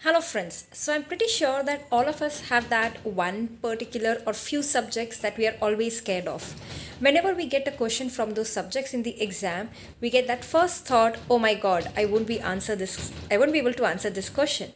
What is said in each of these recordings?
Hello friends. So I'm pretty sure that all of us have that one particular or few subjects that we are always scared of. Whenever we get a question from those subjects in the exam, we get that first thought, "Oh my god, I won't be able to answer this question."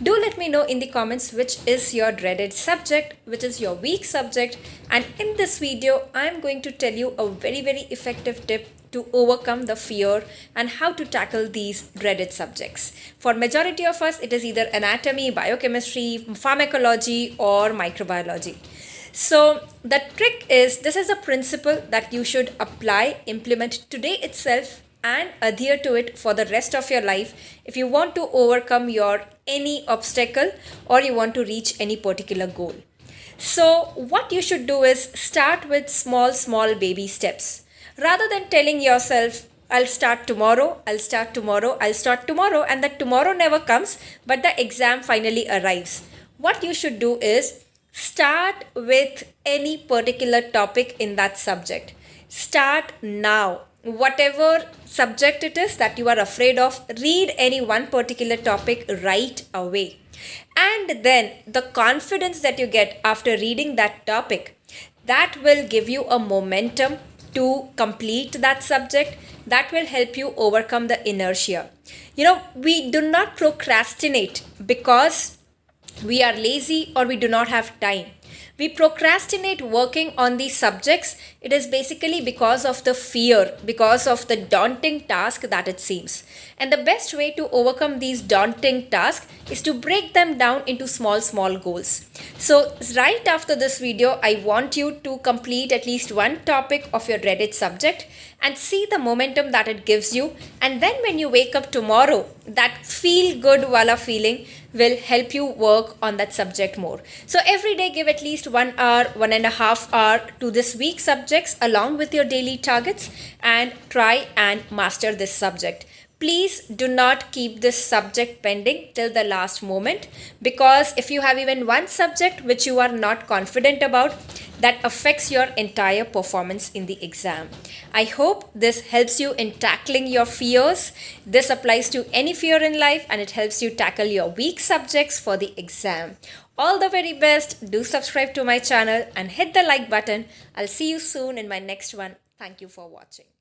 Do let me know in the comments which is your dreaded subject, which is your weak subject, and in this video I'm going to tell you a very effective tip to overcome the fear and how to tackle these dreaded subjects. For majority of us, it is either anatomy, biochemistry, pharmacology, or microbiology. So the trick is, this is a principle that you should apply, implement today itself, and adhere to it for the rest of your life if you want to overcome your any obstacle or you want to reach any particular goal. So what you should do is start with small baby steps. Rather than telling yourself, I'll start tomorrow, and that tomorrow never comes, but the exam finally arrives. What you should do is start with any particular topic in that subject. Start now. Whatever subject it is that you are afraid of, read any one particular topic right away. And then the confidence that you get after reading that topic, that will give you a momentum to complete that subject, that will help you overcome the inertia. We do not procrastinate because we are lazy or we do not have time. We procrastinate working on these subjects. It is basically because of the fear, because of the daunting task that it seems. And the best way to overcome these daunting tasks is to break them down into small goals. So right after this video, I want you to complete at least one topic of your dreaded subject and see the momentum that it gives you. And then when you wake up tomorrow, that feel good wala feeling will help you work on that subject more. So every day give at least 1 hour, 1.5 hours to this week subjects along with your daily targets and try and master this subject. Please do not keep this subject pending till the last moment, because if you have even one subject which you are not confident about, that affects your entire performance in the exam. I hope this helps you in tackling your fears. This applies to any fear in life and it helps you tackle your weak subjects for the exam. All the very best. Do subscribe to my channel and hit the like button. I'll see you soon in my next one. Thank you for watching.